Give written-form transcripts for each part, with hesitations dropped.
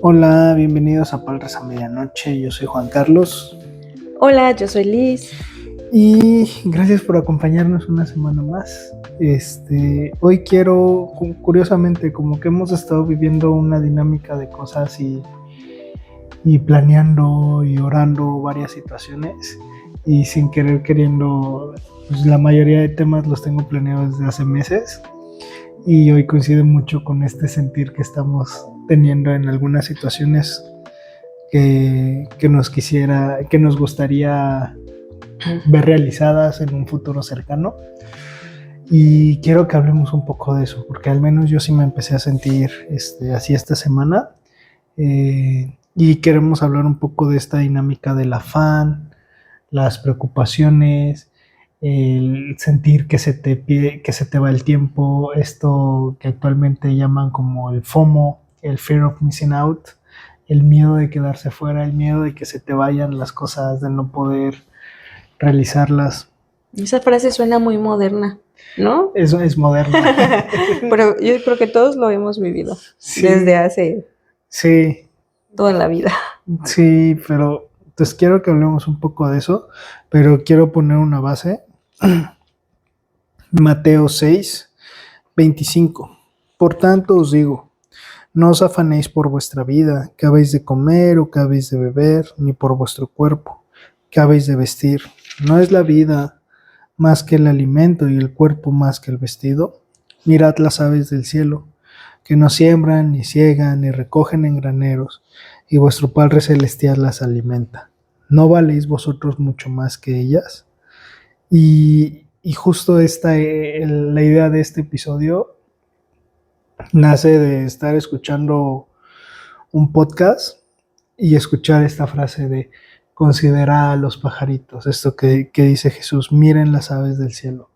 Hola, bienvenidos a Palras a Medianoche. Yo soy Juan Carlos Hola, yo soy Liz. y gracias por acompañarnos una semana más. Hoy quiero, curiosamente, como que hemos estado viviendo una dinámica de cosas y planeando y orando varias situaciones y sin querer queriendo, pues la mayoría de temas los tengo planeados desde hace meses y hoy coincide mucho con este sentir que estamos teniendo en algunas situaciones que nos gustaría ver realizadas en un futuro cercano. Y quiero que hablemos un poco de eso, porque al menos yo sí me empecé a sentir así esta semana. Y queremos hablar un poco de esta dinámica del afán, las preocupaciones, el sentir que se te va el tiempo, esto que actualmente llaman como el FOMO, el Fear of Missing Out, el miedo de quedarse fuera, el miedo de que se te vayan las cosas, de no poder realizarlas. Esa frase suena muy moderna, ¿no? Eso es moderno. Pero yo creo que todos lo hemos vivido Sí, desde hace sí, toda la vida. sí, pero pues quiero que hablemos un poco de eso, pero quiero poner una base. Mateo 6:25. Por tanto os digo, no os afanéis por vuestra vida, qué habéis de comer o qué habéis de beber, ni por vuestro cuerpo, qué habéis de vestir. ¿No es la vida más que el alimento y el cuerpo más que el vestido? Mirad las aves del cielo, que no siembran, ni ciegan, ni recogen en graneros, y vuestro Padre Celestial las alimenta. ¿No valéis vosotros mucho más que ellas? Y justo la idea de este episodio nace de estar escuchando un podcast y escuchar esta frase de considera a los pajaritos, esto que dice Jesús, miren las aves del cielo.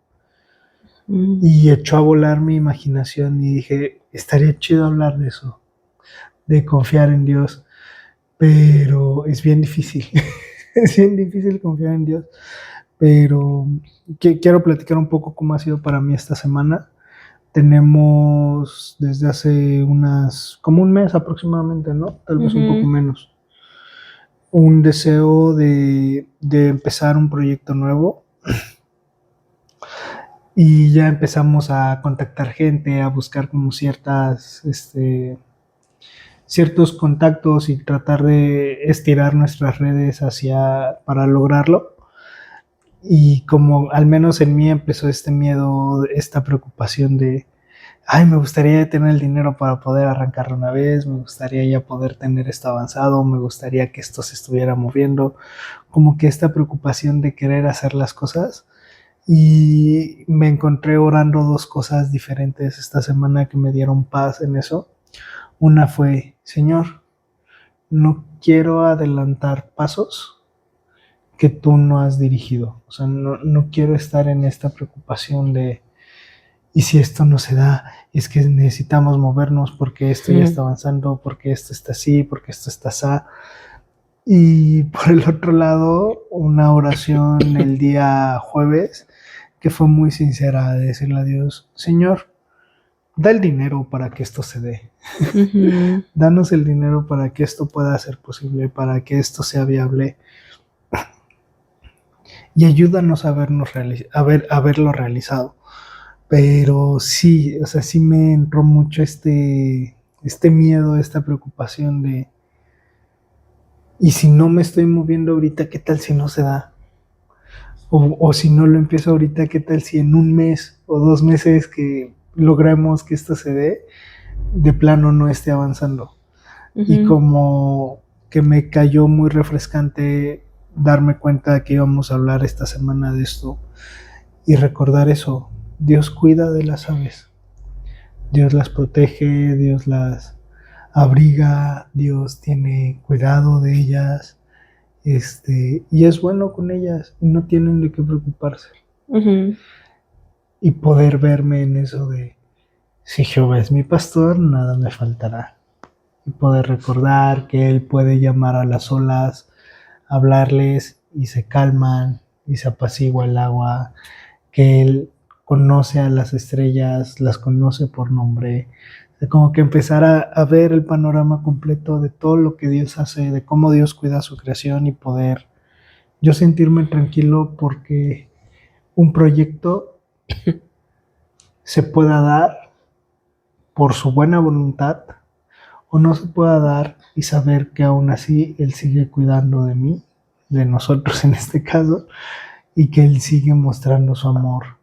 Y echó a volar mi imaginación y dije, estaría chido hablar de eso, de confiar en Dios, pero es bien difícil, es bien difícil confiar en Dios, pero quiero platicar un poco cómo ha sido para mí esta semana. Tenemos desde hace como un mes aproximadamente, ¿no? Tal vez un poco menos. Un deseo de empezar un proyecto nuevo. Y ya empezamos a contactar gente, a buscar como ciertos contactos y tratar de estirar nuestras redes para lograrlo. Y como al menos en mí empezó este miedo, esta preocupación de me gustaría tener el dinero para poder arrancarlo una vez, me gustaría ya poder tener esto avanzado, me gustaría que esto se estuviera moviendo, como que esta preocupación de querer hacer las cosas. Y me encontré orando dos cosas diferentes esta semana que me dieron paz en eso. Una fue, Señor, no quiero adelantar pasos que tú no has dirigido. O sea, no quiero estar en esta preocupación de y si esto no se da, es que necesitamos movernos porque esto ya está avanzando, porque esto está así, porque esto está así. Y por el otro lado, una oración el día jueves que fue muy sincera de decirle a Dios, Señor, da el dinero para que esto se dé. Danos el dinero para que esto pueda ser posible, para que esto sea viable. Y ayúdanos a verlo realizado. Pero sí, o sea, sí me entró mucho este miedo, esta preocupación de, y si no me estoy moviendo ahorita, ¿qué tal si no se da? O si no lo empiezo ahorita, ¿qué tal si en un mes o 2 meses que logremos que esto se dé, de plano no esté avanzando? Y como que me cayó muy refrescante darme cuenta que íbamos a hablar esta semana de esto y recordar eso. Dios cuida de las aves. Dios las protege, Dios las abriga, Dios tiene cuidado de ellas, y es bueno con ellas y no tienen de qué preocuparse. Y poder verme en eso de, si Jehová es mi pastor, nada me faltará. Y poder recordar que Él puede llamar a las olas, hablarles y se calman y se apacigua el agua, que Él conoce a las estrellas, las conoce por nombre, de como que empezar a ver el panorama completo de todo lo que Dios hace, de cómo Dios cuida su creación y poder yo sentirme tranquilo porque un proyecto se pueda dar por su buena voluntad o no se pueda dar y saber que aún así Él sigue cuidando de mí, de nosotros en este caso, y que Él sigue mostrando su amor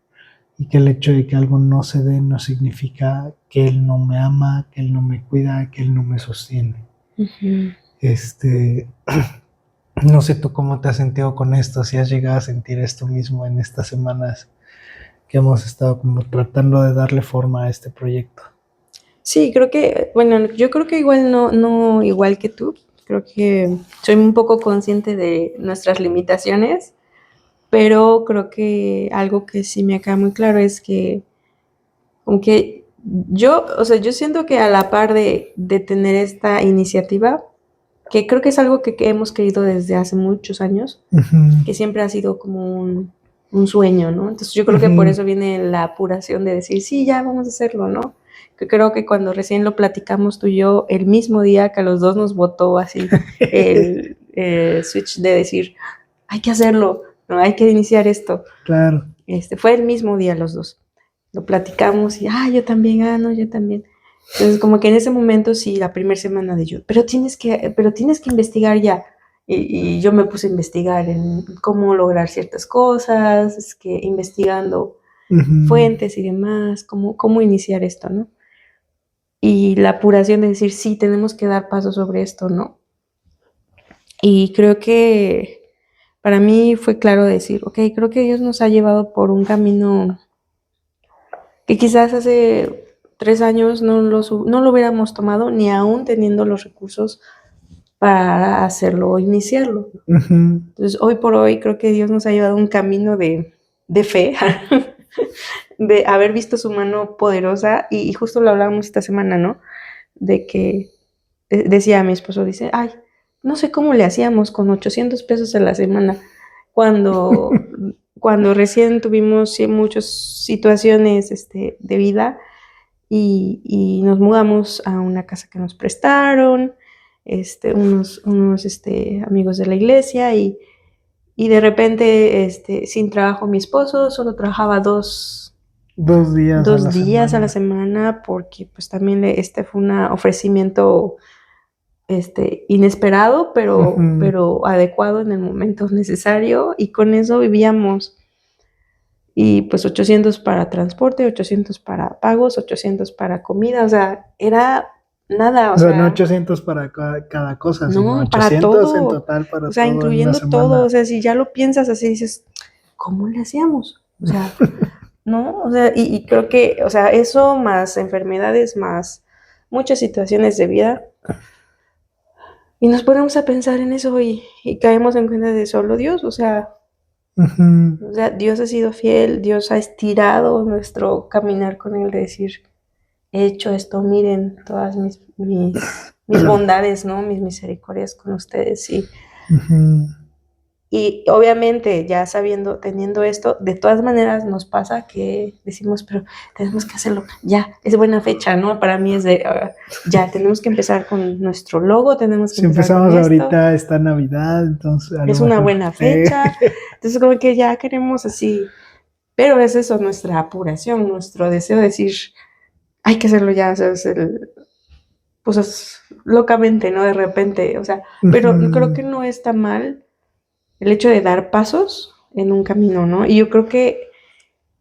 y que el hecho de que algo no se dé no significa que Él no me ama, que Él no me cuida, que Él no me sostiene. Ujú. No sé tú cómo te has sentido con esto, si has llegado a sentir esto mismo en estas semanas que hemos estado como tratando de darle forma a este proyecto. Sí, creo que, bueno, yo creo que igual no igual que tú. Creo que soy un poco consciente de nuestras limitaciones, pero creo que algo que sí me queda muy claro es que, aunque yo, o sea, yo siento que a la par de tener esta iniciativa, que creo que es algo que hemos querido desde hace muchos años, Uh-huh. que siempre ha sido como un sueño, ¿no? Entonces yo creo que por eso viene la apuración de decir, sí, ya vamos a hacerlo, ¿no? Que creo que cuando recién lo platicamos tú y yo, el mismo día que a los dos nos botó así el switch de decir, hay que hacerlo, ¿no? Hay que iniciar esto. Claro. Fue el mismo día los dos. Lo platicamos y, yo también, no, yo también. Entonces, como que en ese momento, sí, la primera semana de yo, pero tienes que investigar ya. Y yo me puse a investigar en cómo lograr ciertas cosas, es que investigando fuentes y demás, cómo iniciar esto, ¿no? Y la apuración de decir, sí, tenemos que dar pasos sobre esto, ¿no? Y creo que para mí fue claro decir, ok, creo que Dios nos ha llevado por un camino que quizás hace 3 años no lo hubiéramos tomado, ni aún teniendo los recursos para hacerlo o iniciarlo. Uh-huh. Entonces, hoy por hoy creo que Dios nos ha llevado un camino de fe, de haber visto su mano poderosa, y justo lo hablábamos esta semana, ¿no? De que decía mi esposo, dice, no sé cómo le hacíamos con 800 pesos a la semana cuando recién tuvimos muchas situaciones de vida y nos mudamos a una casa que nos prestaron, unos amigos de la iglesia y de repente, sin trabajo mi esposo, solo trabajaba 2 días a la semana porque pues también fue un ofrecimiento inesperado, pero adecuado en el momento necesario, y con eso vivíamos. Y pues 800 para transporte, 800 para pagos, 800 para comida, o sea, era nada, o sea, no 800 para cada cosa, sino no, para 800 todo, en total para o sea, todo en una incluyendo semana. todo, o sea, si ya lo piensas así, dices, ¿cómo le hacíamos? O sea, no, o sea, y creo que, o sea, eso más enfermedades, más muchas situaciones de vida, y nos ponemos a pensar en eso y caemos en cuenta de solo Dios, o sea, Dios ha sido fiel, Dios ha estirado nuestro caminar con Él, de decir, he hecho esto, miren todas mis bondades, ¿no? Mis misericordias con ustedes, y obviamente ya teniendo esto, de todas maneras nos pasa que decimos, pero tenemos que hacerlo, ya, es buena fecha, ¿no? Para mí es ya, tenemos que empezar con nuestro logo, tenemos que si empezar empezamos con ahorita esta Navidad, entonces es una buena fecha, entonces como que ya queremos así, pero es eso, nuestra apuración, nuestro deseo de decir, hay que hacerlo ya, o sea, pues locamente, ¿no? De repente, o sea, pero creo que no está mal el hecho de dar pasos en un camino, ¿no? Y yo creo que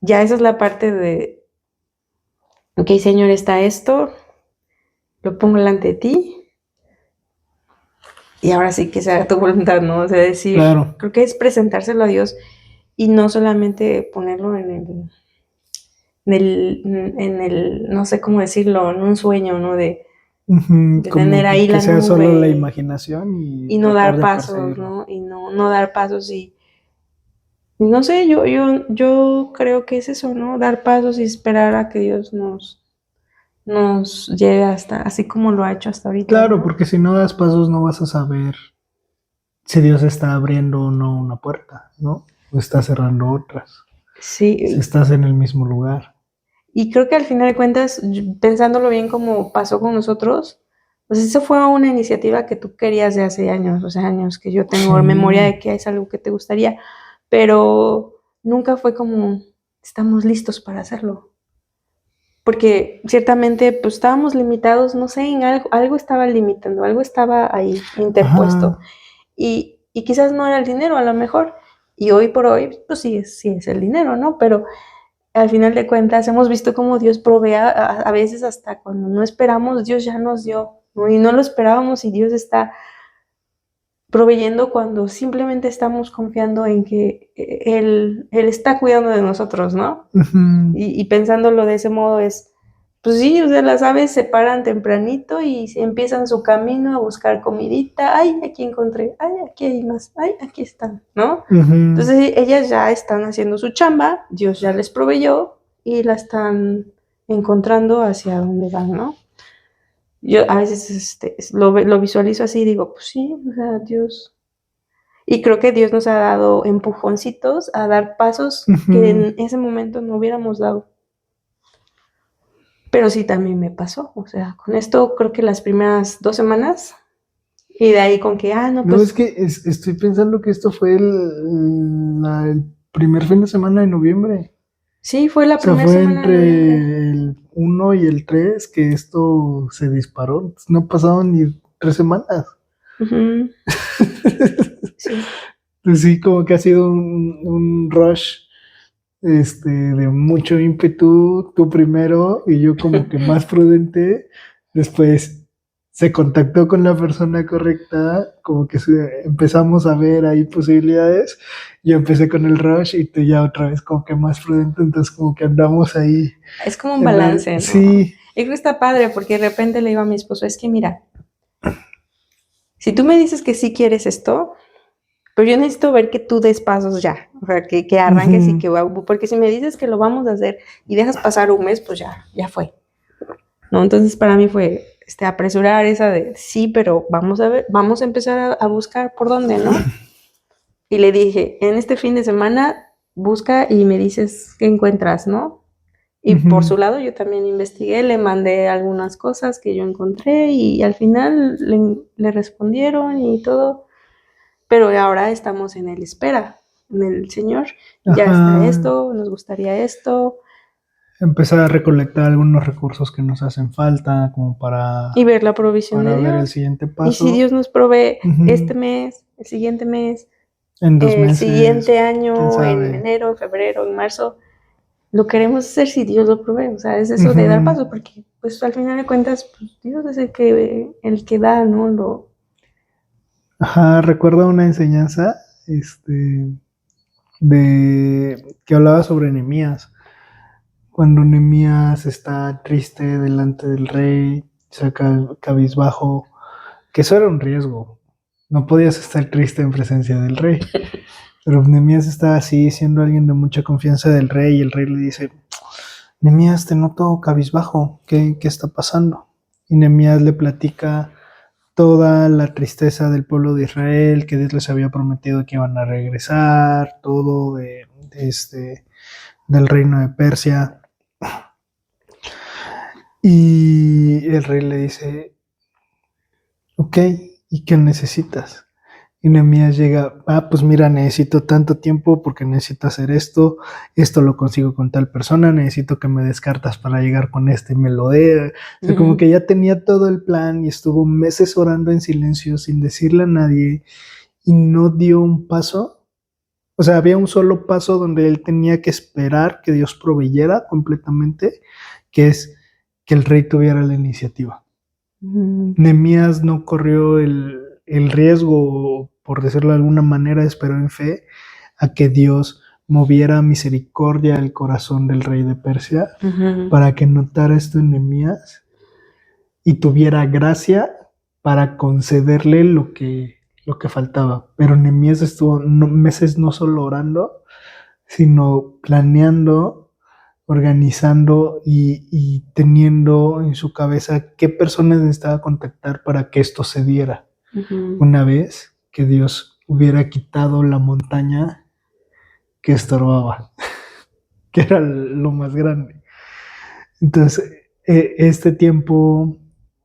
ya esa es la parte de, ok, Señor, está esto, lo pongo delante de ti, y ahora sí que se haga tu voluntad, ¿no? O sea, decir, claro. Creo que es presentárselo a Dios y no solamente ponerlo en el, no sé cómo decirlo, en un sueño, ¿no? De tener ahí la nube. Que sea solo la imaginación y no dar pasos, ¿no? Y no dar pasos y no sé, yo creo que es eso, ¿no? Dar pasos y esperar a que Dios nos lleve hasta, así como lo ha hecho hasta ahorita. Claro, ¿no? porque si no das pasos no vas a saber si Dios está abriendo o no una puerta, ¿no? O está cerrando otras. Sí, si estás en el mismo lugar. y creo que al final de cuentas, pensándolo bien como pasó con nosotros, pues eso fue una iniciativa que tú querías de hace años, o sea, años que yo tengo memoria de Sí, que es algo que te gustaría, pero nunca fue como estamos listos para hacerlo. Porque ciertamente pues estábamos limitados, no sé, en algo estaba limitando, algo estaba ahí interpuesto. ajá, Y quizás no era el dinero, a lo mejor. Y hoy por hoy, pues sí es el dinero, ¿no? Pero al final de cuentas hemos visto cómo Dios provee a veces hasta cuando no esperamos, Dios ya nos dio, ¿no? Y no lo esperábamos y Dios está proveyendo cuando simplemente estamos confiando en que Él está cuidando de nosotros, ¿no? ujú, Y pensándolo de ese modo es, pues sí, o sea, las aves se paran tempranito y empiezan su camino a buscar comidita. Ay, aquí encontré, ay, aquí hay más, ay, aquí están, ¿no? ujú. Entonces ellas ya están haciendo su chamba, Dios ya les proveyó y la están encontrando hacia dónde van, ¿no? Yo a veces lo visualizo así y digo, pues sí, o sea, Dios. Y creo que Dios nos ha dado empujoncitos a dar pasos que Ujú. en ese momento no hubiéramos dado. Pero sí también me pasó, o sea, con esto creo que las primeras 2 semanas y de ahí con que, no, No, es pues que estoy pensando que esto fue el primer fin de semana de noviembre. sí, fue la O sea, primera fue semana de noviembre. entre el 1 y el 3 que esto se disparó. No pasaron ni 3 semanas. Ujú, sí, Pues sí, como que ha sido un rush de mucho ímpetu, tú primero y yo como que más prudente. Después se contactó con la persona correcta, como que empezamos a ver ahí posibilidades. Yo empecé con el rush y tú ya otra vez como que más prudente, entonces como que andamos ahí es como un balance, ¿no? Sí, Y creo que está padre porque de repente le digo a mi esposo, es que mira, si tú me dices que sí quieres esto, pero yo necesito ver que tú des pasos ya, o sea, que arranques y ujú, que, porque si me dices que lo vamos a hacer y dejas pasar un mes, pues ya fue, ¿no? Entonces para mí fue apresurar esa de, sí, pero vamos a ver, vamos a empezar a buscar por dónde, ¿no? Y le dije, en este fin de semana busca y me dices qué encuentras, ¿no? Y por ujú. su lado yo también investigué, le mandé algunas cosas que yo encontré y al final le respondieron y todo, pero ahora estamos en el espera, en el Señor, ya está Ajá, esto, nos gustaría esto, empezar a recolectar algunos recursos que nos hacen falta como y ver la provisión de para ver el Dios. siguiente Y si paso. Dios nos provee este Ujú. mes, el siguiente mes, En dos el meses, siguiente quién año, en sabe. enero, febrero, en marzo, lo queremos hacer si Dios lo provee, o sea, es eso de dar Ujú. paso, porque pues al final de cuentas, pues, Dios es el que da, ¿no? Ajá, recuerdo una enseñanza, este, de que hablaba sobre Nehemías. Cuando Nehemías está triste delante del rey, saca cabizbajo, que eso era un riesgo. No podías estar triste en presencia del rey. Pero Nehemías estaba así, siendo alguien de mucha confianza del rey, y el rey le dice, Nehemías, te noto cabizbajo, ¿qué está pasando? Y Nehemías le platica toda la tristeza del pueblo de Israel, que Dios les había prometido que iban a regresar, todo del reino de Persia. Y el rey le dice, ok, ¿y qué necesitas? Y Nehemías llega, pues mira, necesito tanto tiempo porque necesito hacer esto lo consigo con tal persona, necesito que me des cartas para llegar con este y me lo dé. O sea, como que ya tenía todo el plan y estuvo meses orando en silencio sin decirle a nadie y no dio un paso. O sea, había un solo paso donde él tenía que esperar que Dios proveyera completamente, que es que el rey tuviera la iniciativa. Mm, Nehemías no corrió el riesgo, por decirlo de alguna manera, esperó en fe a que Dios moviera misericordia el corazón del rey de Persia ujú, para que notara esto en Nehemías y tuviera gracia para concederle lo que faltaba. Pero Nehemías estuvo meses no solo orando, sino planeando, organizando y teniendo en su cabeza qué personas necesitaba contactar para que esto se diera. ujú. Una vez que Dios hubiera quitado la montaña que estorbaba. que era lo más grande. Entonces, este tiempo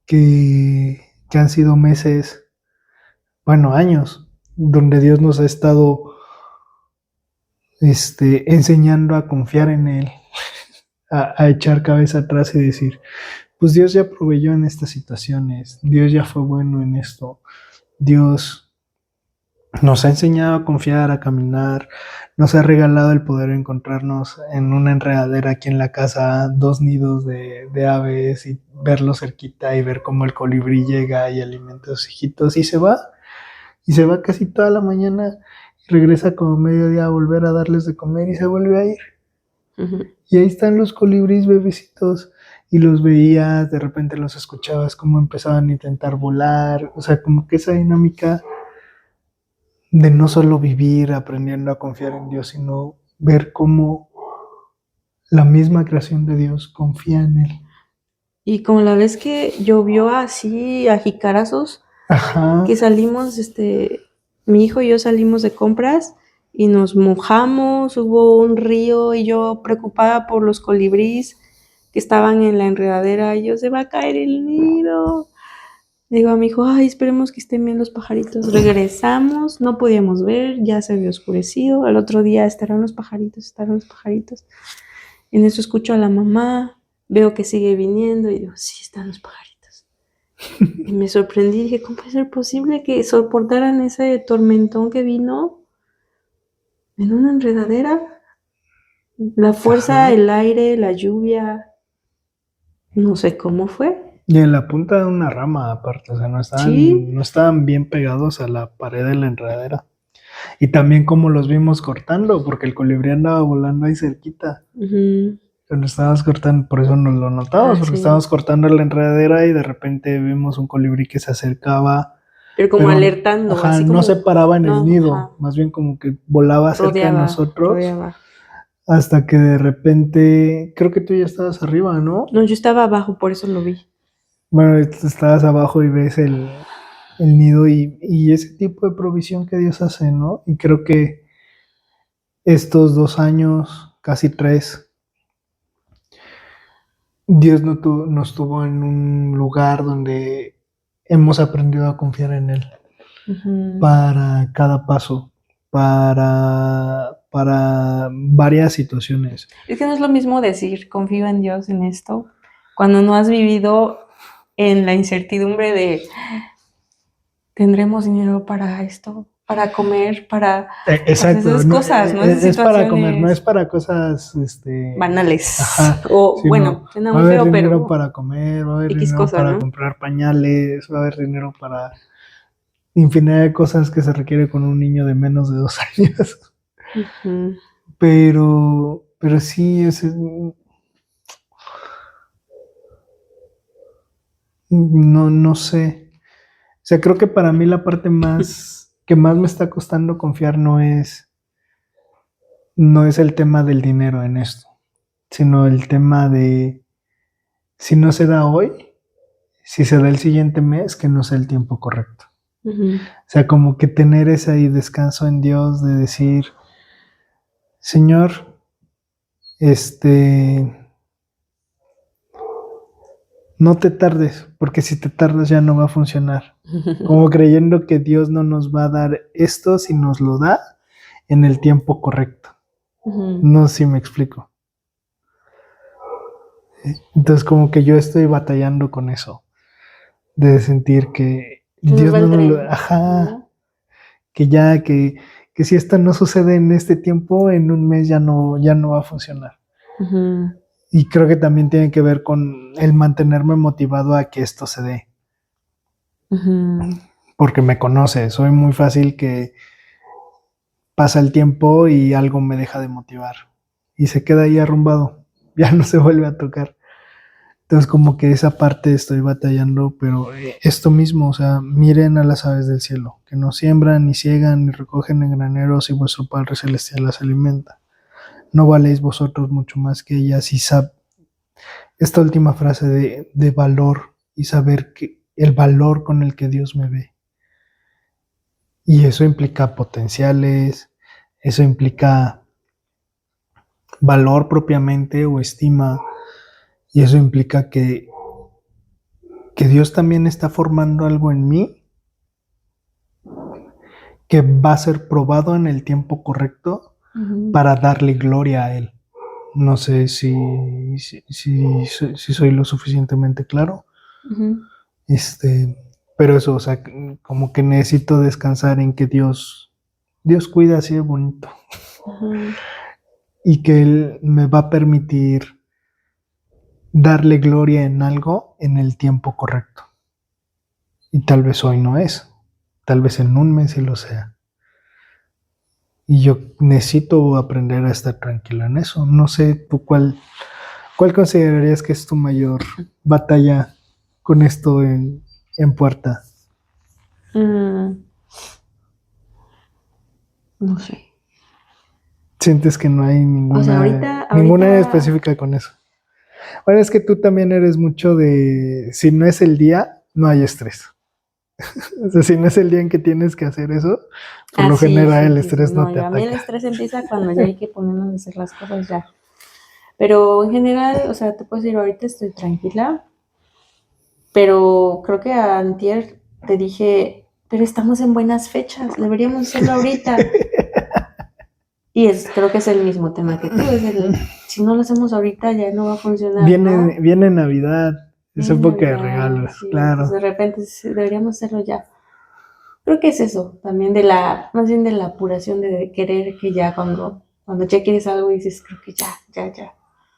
que han sido meses, bueno, años, donde Dios nos ha estado enseñando a confiar en Él, a echar cabeza atrás y decir, pues Dios ya proveyó en estas situaciones, Dios ya fue bueno en esto, Dios nos ha enseñado a confiar, a caminar, nos ha regalado el poder encontrarnos en una enredadera aquí en la casa, 2 nidos de aves y verlos cerquita y ver cómo el colibrí llega y alimenta a sus hijitos y se va casi toda la mañana y regresa como mediodía a volver a darles de comer y se vuelve a ir. Ujú. Y ahí están los colibríes bebecitos y los veías, de repente los escuchabas cómo empezaban a intentar volar, o sea, como que esa dinámica de no solo vivir aprendiendo a confiar en Dios, sino ver cómo la misma creación de Dios confía en Él. Y como la vez que llovió así a jicarazos, Ajá, que salimos, mi hijo y yo salimos de compras y nos mojamos, hubo un río y yo preocupada por los colibríes que estaban en la enredadera, y yo, se va a caer el nido. Digo a mi hijo, ay, esperemos que estén bien los pajaritos. Regresamos, no podíamos ver, ya se había oscurecido. Al otro día estarán los pajaritos, estarán los pajaritos. En eso escucho a la mamá, veo que sigue viniendo y digo, sí, están los pajaritos. Y me sorprendí, dije, ¿cómo puede ser posible que soportaran ese tormentón que vino en una enredadera? La fuerza, ajá. el aire, la lluvia, no sé cómo fue. Y en la punta de una rama aparte, o sea, Sí. no estaban bien pegados a la pared de la enredadera. Y también como los vimos cortando, porque el colibrí andaba volando ahí cerquita. Ujú. Lo estábamos cortando, por eso nos lo notamos, Ah, porque sí. estábamos cortando la enredadera y de repente vimos un colibrí que se acercaba, Pero como pero alertando, ajá, así no se como, paraba en el no, ajá, nido, más bien como que volaba cerca de rodeaba, nosotros, rodeaba. hasta que de repente, creo que tú ya estabas arriba, ¿no? No, yo estaba abajo, por eso lo vi. Bueno, estabas abajo y ves el nido y ese tipo de provisión que Dios hace, ¿no? Y creo que estos 2 años, casi 3, Dios nos tuvo en un lugar donde hemos aprendido a confiar en Él Ujú. para cada paso, para varias situaciones. Es que no es lo mismo decir confío en Dios en esto, cuando no has vivido en la incertidumbre de tendremos dinero para esto, para comer, para pues Exacto, esas no, cosas, ¿no? Esas es para comer, no es situaciones para cosas, banales. ajá, O sino bueno, suena va a muy haber feo, dinero pero para comer, va a haber X dinero cosa, para ¿no? comprar pañales, va a haber dinero para infinidad de cosas que se requiere con un niño de menos de 2 años. Ujú. Pero sí, no, no sé. O sea, creo que para mí la parte más que más me está costando confiar no es el tema del dinero en esto, sino el tema de si no se da hoy, si se da el siguiente mes, que no sea el tiempo correcto. Ujú. O sea, como que tener ese ahí descanso en Dios de decir, Señor, este, no te tardes, porque si te tardas ya no va a funcionar. Como creyendo que Dios no nos va a dar esto si nos lo da en el tiempo correcto. Ujú. No sé si me explico. Entonces como que yo estoy batallando con eso, de sentir que Se nos Dios va no el nos lo... tren, Ajá, ¿no? que si esto no sucede en este tiempo, en un mes ya no va a funcionar. Ujú. Y creo que también tiene que ver con el mantenerme motivado a que esto se dé. Ujú. Porque me conoce, soy muy fácil que pasa el tiempo y algo me deja de motivar. Y se queda ahí arrumbado, ya no se vuelve a tocar. Entonces como que esa parte estoy batallando, pero esto mismo, o sea, miren a las aves del cielo, que no siembran, ni ciegan, ni recogen en graneros y vuestro Padre Celestial las alimenta. No valéis vosotros mucho más que ellas. Y esta última frase de valor y saber que el valor con el que Dios me ve. Y eso implica potenciales, eso implica valor propiamente o estima, y eso implica que Dios también está formando algo en mí que va a ser probado en el tiempo correcto para darle gloria a Él. No sé si soy lo suficientemente claro. Pero eso, o sea, como que necesito descansar en que Dios cuida así de bonito. Y que Él me va a permitir darle gloria en algo en el tiempo correcto. Y tal vez hoy no es, tal vez en un mes sí lo sea. Y yo necesito aprender a estar tranquilo en eso. No sé, tú cuál considerarías que es tu mayor batalla con esto en puerta. No sé. Sientes que no hay ninguna, O sea, ahorita ninguna específica con eso. Bueno, es que tú también eres mucho de, si no es el día, no hay estrés. O sea, si no es el día en que tienes que hacer eso, por lo general el estrés no te a mí el ataca. estrés empieza cuando ya hay que ponernos a hacer las cosas ya. Pero en general, o sea, te puedo decir, ahorita estoy tranquila, pero creo que antier te dije, pero estamos en buenas fechas, deberíamos hacerlo ahorita. Y creo que es el mismo tema que tú, si no lo hacemos ahorita ya no va a funcionar, ¿no? Viene Navidad, es época de regalos, sí, claro. de repente deberíamos hacerlo ya. Creo que es eso, también más bien de la apuración de querer que ya cuando ya quieres algo dices, creo que ya.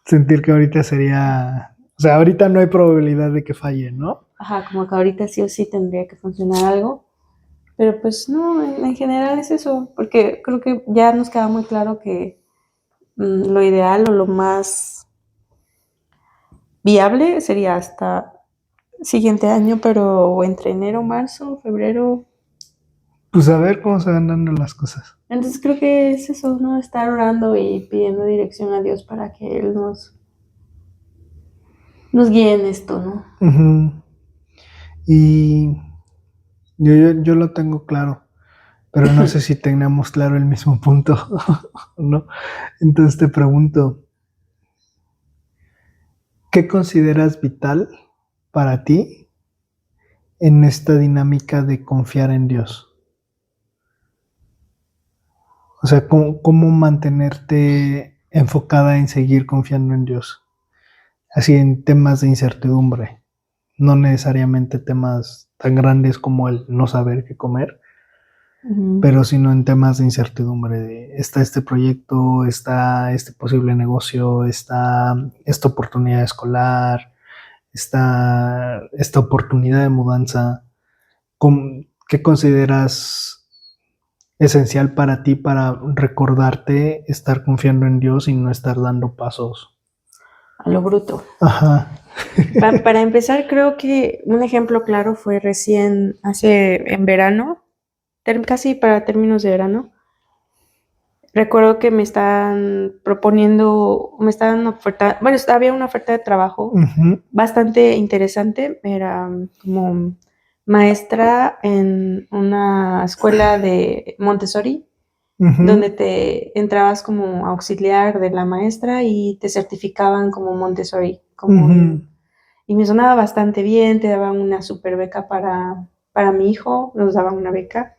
Sentir que ahorita sería, o sea, ahorita no hay probabilidad de que falle, ¿no? Ajá, como que ahorita sí o sí tendría que funcionar algo, pero pues no, en general es eso, porque creo que ya nos queda muy claro que lo ideal o lo más viable sería hasta siguiente año, pero entre enero, marzo, febrero. Pues a ver cómo se van dando las cosas. Entonces creo que es eso, ¿no? Estar orando y pidiendo dirección a Dios para que Él nos guíe en esto, ¿no? Uh-huh. Y yo lo tengo claro, pero no sé si tengamos claro el mismo punto, ¿no? Entonces te pregunto, ¿qué consideras vital para ti en esta dinámica de confiar en Dios? O sea, ¿cómo mantenerte enfocada en seguir confiando en Dios? Así en temas de incertidumbre, no necesariamente temas tan grandes como el no saber qué comer, pero sino en temas de incertidumbre. Está este proyecto, está este posible negocio, está esta oportunidad escolar, está esta oportunidad de mudanza. ¿Qué consideras esencial para ti para recordarte estar confiando en Dios y no estar dando pasos a lo bruto? Ajá. Para empezar, creo que un ejemplo claro fue recién en verano, casi para términos de verano. Recuerdo que me estaban ofertando, bueno, había una oferta de trabajo bastante interesante, era como maestra en una escuela de Montessori, donde te entrabas como auxiliar de la maestra y te certificaban como Montessori, y me sonaba bastante bien, te daban una super beca para mi hijo, nos daban una beca,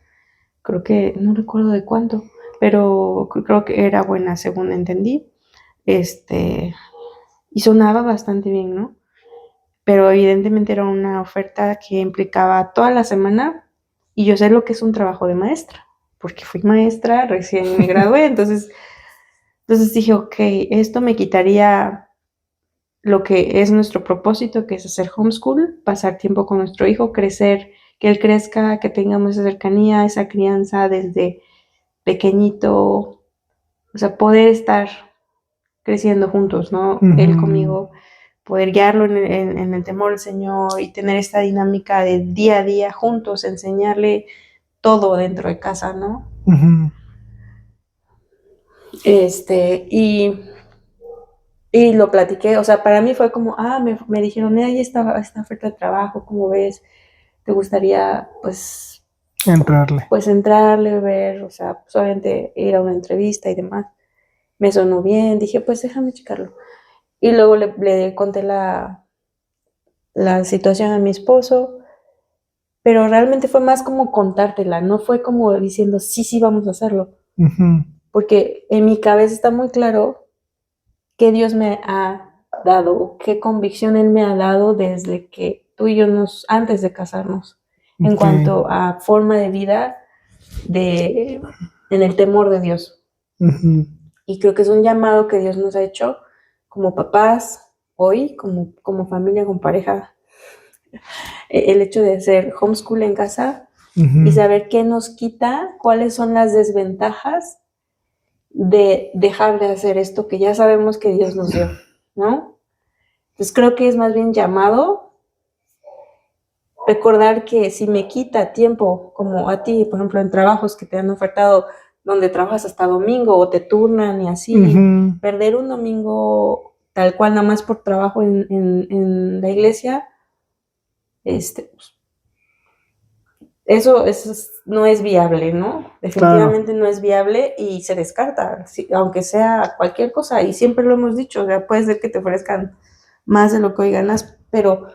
creo que, no recuerdo de cuánto, pero creo que era buena según entendí, y sonaba bastante bien, ¿no? Pero evidentemente era una oferta que implicaba toda la semana, y yo sé lo que es un trabajo de maestra, porque fui maestra, recién me gradué, entonces dije, ok, esto me quitaría lo que es nuestro propósito, que es hacer homeschool, pasar tiempo con nuestro hijo, crecer, que él crezca, que tengamos esa cercanía, esa crianza desde pequeñito, o sea, poder estar creciendo juntos, ¿no? Él conmigo, poder guiarlo en el temor del Señor y tener esta dinámica de día a día juntos, enseñarle todo dentro de casa, ¿no? Y lo platiqué, o sea, para mí fue como, me dijeron, ahí está esta oferta de trabajo, ¿cómo ves? ¿Te gustaría, pues, entrarle? Pues entrarle, ver, o sea, pues obviamente ir a una entrevista y demás. me sonó bien, dije, pues déjame checarlo. Y luego le conté la situación a mi esposo, pero realmente fue más como contártela, no fue como diciendo, sí, sí, vamos a hacerlo, Ujú. porque en mi cabeza está muy claro qué Dios me ha dado, qué convicción Él me ha dado desde que tú y yo antes de casarnos, en Ok. cuanto a forma de vida, en el temor de Dios. Ujú. Y creo que es un llamado que Dios nos ha hecho como papás hoy, como familia, como pareja, el hecho de hacer homeschool en casa Ujú. y saber qué nos quita, cuáles son las desventajas de dejar de hacer esto que ya sabemos que Dios nos dio, ¿no? Entonces creo que es más bien llamado recordar que si me quita tiempo, como a ti, por ejemplo, en trabajos que te han ofertado donde trabajas hasta domingo o te turnan y así, Ujú. perder un domingo tal cual nada más por trabajo en la iglesia, pues, eso no es viable, ¿no? Claro. Definitivamente no es viable y se descarta, aunque sea cualquier cosa, y siempre lo hemos dicho, o sea, puede ser que te ofrezcan más de lo que hoy ganas, pero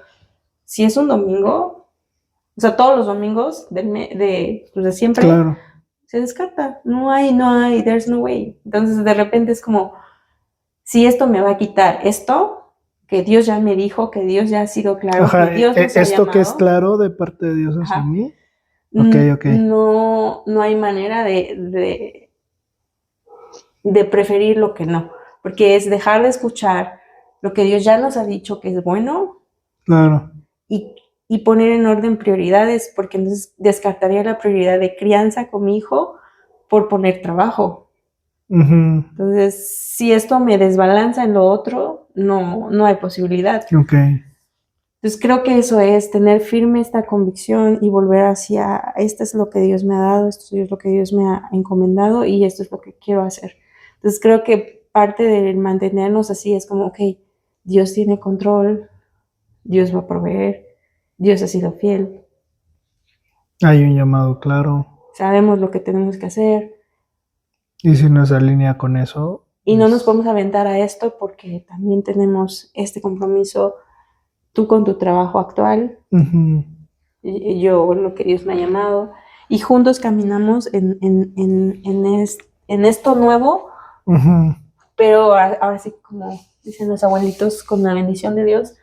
si es un domingo, o sea, todos los domingos pues de siempre, Claro. se descarta, no hay, there's no way. Entonces de repente es como, si esto me va a quitar esto, que Dios ya me dijo, que Dios ya ha sido claro, Ajá, que Dios nos ha esto que es llamado, claro de parte de Dios hacia ajá, mí. Ok, ok. no hay manera de preferir lo que no, porque es dejar de escuchar lo que Dios ya nos ha dicho que es bueno Claro. y poner en orden prioridades, porque entonces descartaría la prioridad de crianza con mi hijo por poner trabajo. Ujú. Entonces, si esto me desbalanza en lo otro, no hay posibilidad. Ok. Entonces, creo que eso es tener firme esta convicción y volver hacia, esto es lo que Dios me ha dado, esto es lo que Dios me ha encomendado y esto es lo que quiero hacer. Entonces, creo que parte del mantenernos así es como, ok, Dios tiene control, Dios va a proveer, Dios ha sido fiel, Hay un llamado claro. sabemos lo que tenemos que hacer Y si no se alinea con eso, y no nos pues. podemos aventar a esto porque también tenemos este compromiso, tú con tu trabajo actual, Ujú. y yo lo que Dios me ha llamado, y juntos caminamos en esto nuevo, Ujú. pero ahora sí, como dicen los abuelitos, con la bendición de Dios,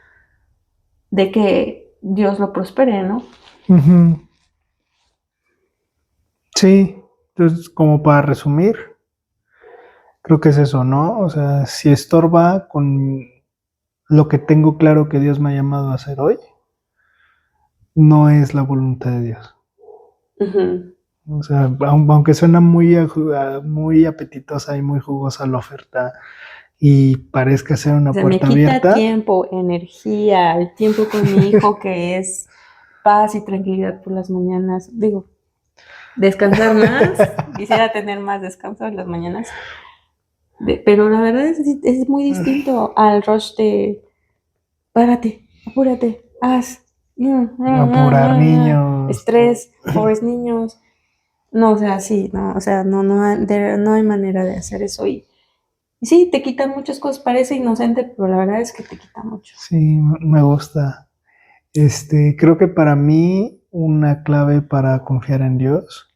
de que Dios lo prospere, ¿no? Ujú. Sí, entonces como para resumir, creo que es eso, ¿no? O sea, si estorba con lo que tengo claro que Dios me ha llamado a hacer hoy, no es la voluntad de Dios. Uh-huh. O sea, aunque suena muy apetitosa y muy jugosa la oferta y parezca ser una O sea, me puerta quita abierta, tiempo, energía, el tiempo con mi hijo que es paz y tranquilidad por las mañanas. Digo, descansar más, quisiera tener más descanso en las mañanas, pero la verdad es muy distinto al rush de párate, apúrate, haz, apurar niños. estrés, pobres niños. No, o sea, sí, no, o sea, no hay manera de hacer eso. Y sí, te quitan muchas cosas, parece inocente, pero la verdad es que te quita mucho. Sí, me gusta. Creo que para mí una clave para confiar en Dios,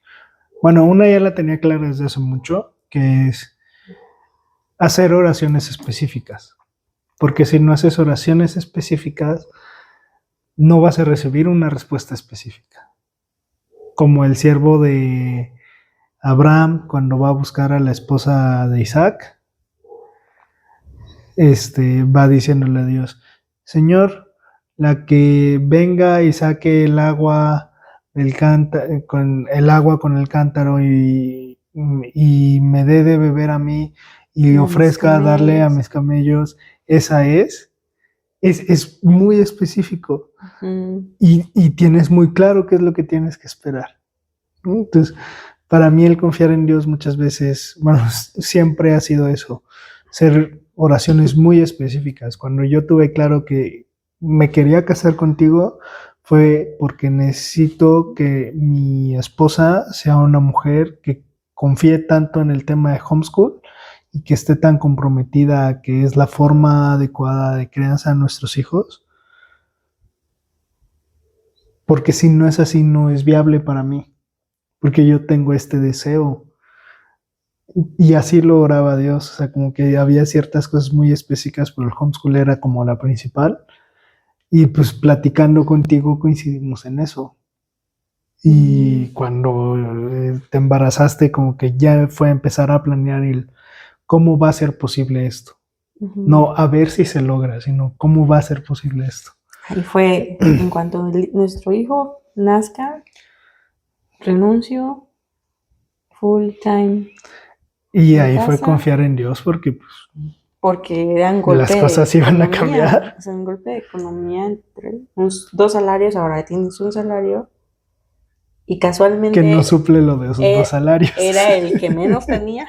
bueno, una ya la tenía clara desde hace mucho, que es hacer oraciones específicas, porque si no haces oraciones específicas, no vas a recibir una respuesta específica. Como el siervo de Abraham cuando va a buscar a la esposa de Isaac, va diciéndole a Dios, Señor, la que venga y saque el agua del cántaro, con el agua con el cántaro y me dé de beber a mí y Y a mis ofrezca darle a camellos. mis camellos, esa es muy específico Ujú. y tienes muy claro qué es lo que tienes que esperar, ¿no? Entonces, para mí el confiar en Dios muchas veces, bueno, siempre ha sido eso, ser oraciones muy específicas. Cuando yo tuve claro que me quería casar contigo, fue porque necesito que mi esposa sea una mujer que confíe tanto en el tema de homeschool y que esté tan comprometida a que es la forma adecuada de crianza a nuestros hijos, porque si no es así, no es viable para mí, porque yo tengo este deseo. Y así lo oraba Dios, o sea, como que había ciertas cosas muy específicas, pero el homeschool era como la principal. Y pues platicando contigo coincidimos en eso. Y cuando te embarazaste, como que ya fue a empezar a planear el cómo va a ser posible esto. No a ver si se logra, sino cómo va a ser posible esto. Ahí fue, en cuanto nuestro hijo nazca, renuncio, full time Y en ahí fue casa, confiar en Dios porque pues, porque era un golpe las de cosas iban a economía, cambiar. o sea, un golpe de economía entre dos salarios, ahora tienes un salario, y Que no casualmente suple lo de esos 2 salarios. era el que menos tenía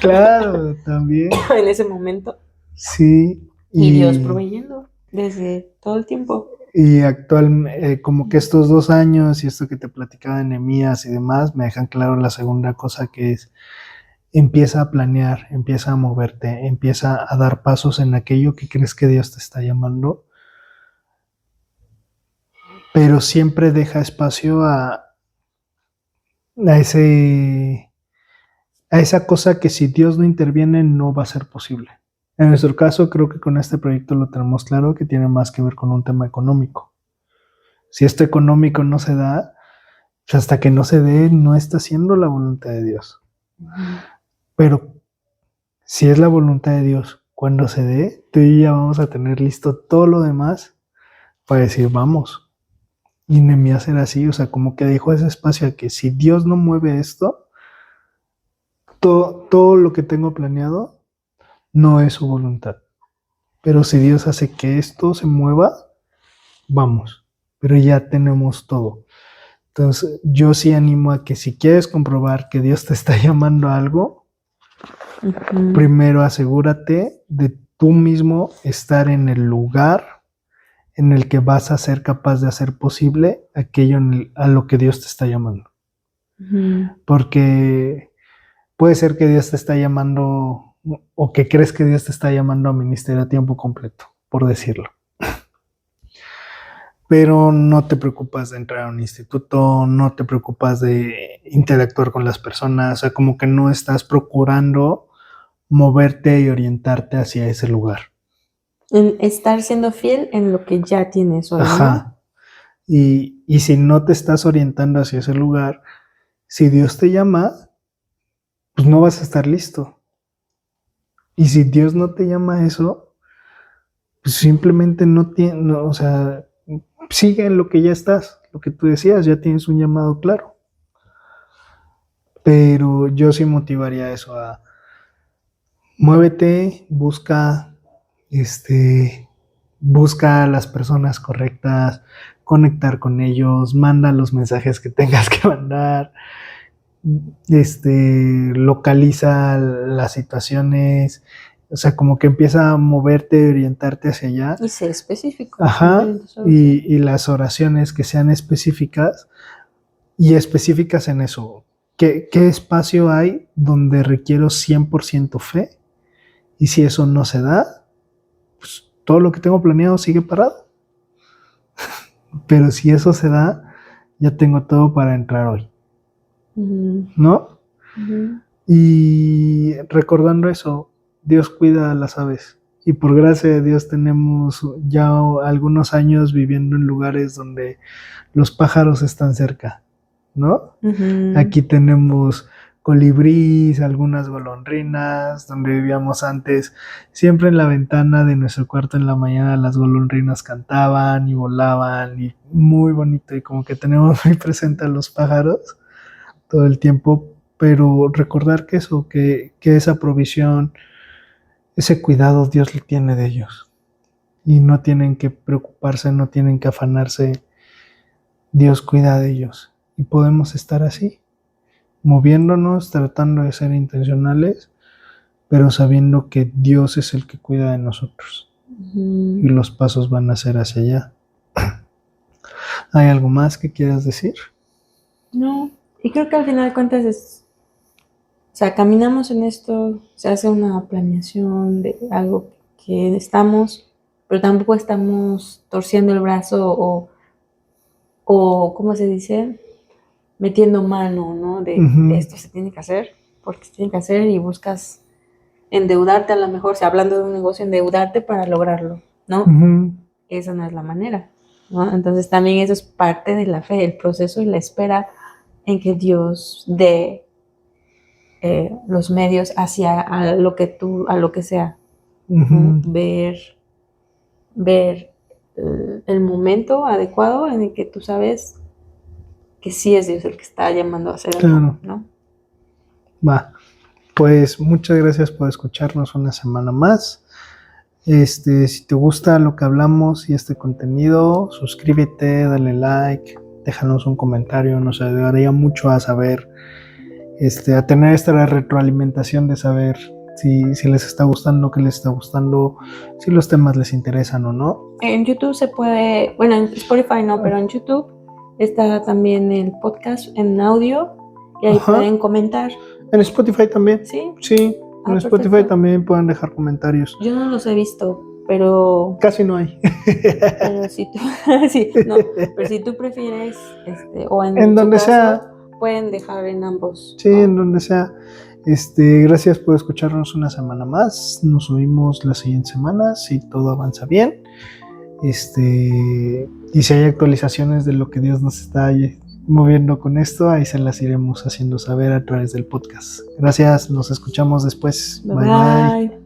Claro, también. en ese momento, Sí. y Dios proveyendo desde todo el tiempo. Y actualmente, como que estos 2 años y esto que te platicaba de Nehemías y demás, me dejan claro la segunda cosa que es, empieza a planear, empieza a moverte, empieza a dar pasos en aquello que crees que Dios te está llamando, pero siempre deja espacio a ese, a esa cosa que si Dios no interviene no va a ser posible. En nuestro caso, creo que con este proyecto lo tenemos claro que tiene más que ver con un tema económico. Si esto económico no se da, pues hasta que no se dé, no está siendo la voluntad de Dios. Pero si es la voluntad de Dios, cuando se dé, tú y yo ya vamos a tener listo todo lo demás para decir, vamos. Y Nehemías era así, o sea, como que dejó ese espacio a que si Dios no mueve esto, todo lo que tengo planeado no es su voluntad. Pero si Dios hace que esto se mueva, vamos. Pero ya tenemos todo. Entonces, yo sí animo a que si quieres comprobar que Dios te está llamando a algo, primero asegúrate de tú mismo estar en el lugar en el que vas a ser capaz de hacer posible aquello a lo que Dios te está llamando. Porque puede ser que Dios te está llamando o que crees que Dios te está llamando a ministerio a tiempo completo, por decirlo. Pero no te preocupas de entrar a un instituto, no te preocupas de interactuar con las personas, o sea, como que no estás procurando moverte y orientarte hacia ese lugar. En estar siendo fiel en lo que ya tienes hoy, ¿no? Ajá. Y si no te estás orientando hacia ese lugar, si Dios te llama, pues no vas a estar listo. Y si Dios no te llama a eso, pues simplemente no tiene, no, o sea, sigue en lo que ya estás, lo que tú decías, ya tienes un llamado claro. Pero yo sí motivaría eso a muévete, busca a las personas correctas, conectar con ellos, manda los mensajes que tengas que mandar, localiza las situaciones, o sea, como que empieza a moverte, orientarte hacia allá. Y ser específico. Ajá, y las oraciones que sean específicas y específicas en eso. ¿Qué espacio hay donde requiero 100% fe? Y si eso no se da, pues todo lo que tengo planeado sigue parado. Pero si eso se da, ya tengo todo para entrar hoy. ¿No? Y recordando eso, Dios cuida a las aves. Y por gracia de Dios tenemos ya algunos años viviendo en lugares donde los pájaros están cerca, ¿no? Aquí tenemos colibrís, algunas golondrinas, donde vivíamos antes, siempre en la ventana de nuestro cuarto en la mañana las golondrinas cantaban y volaban y muy bonito y como que tenemos muy presente a los pájaros todo el tiempo, pero recordar que eso, que esa provisión, ese cuidado Dios le tiene de ellos y no tienen que preocuparse, no tienen que afanarse, Dios cuida de ellos y podemos estar así, moviéndonos, tratando de ser intencionales, pero sabiendo que Dios es el que cuida de nosotros y los pasos van a ser hacia allá. ¿Hay algo más que quieras decir? No, y creo que al final de cuentas es sea, caminamos en esto, se hace una planeación de algo que estamos, pero tampoco estamos torciendo el brazo o ¿cómo se dice? Metiendo mano, ¿no? De Ujú, esto se tiene que hacer, porque se tiene que hacer y buscas endeudarte a lo mejor, si hablando de un negocio, endeudarte para lograrlo, ¿no? ujú, Esa no es la manera, ¿no? Entonces también eso es parte de la fe, el proceso y la espera en que Dios dé los medios hacia a lo que tú, a lo que sea, ¿no? ujú, Ver el momento adecuado en el que tú sabes que sí es Dios el que está llamando a hacer algo, claro, ¿no? va. Pues muchas gracias por escucharnos una semana más. Si te gusta lo que hablamos y este contenido, suscríbete, dale like, déjanos un comentario, nos ayudaría mucho a saber, a tener esta retroalimentación de saber si les está gustando, qué les está gustando, si los temas les interesan o no. En YouTube se puede, bueno, en Spotify no, pero en YouTube está también el podcast en audio y ahí Ajá. pueden comentar, En Spotify también. ¿sí? Sí, en Ah, Spotify perfecto. también pueden dejar comentarios. Yo no los he visto, pero Casi no hay. si tú, sí, no, pero si tú prefieres, o En en su donde caso, sea, pueden dejar en ambos, sí, en ¿no? donde sea. Gracias por escucharnos una semana más. Nos subimos la siguiente semana si todo avanza bien. Y si hay actualizaciones de lo que Dios nos está moviendo con esto, ahí se las iremos haciendo saber a través del podcast. Gracias, nos escuchamos después. Bye Bye bye. bye.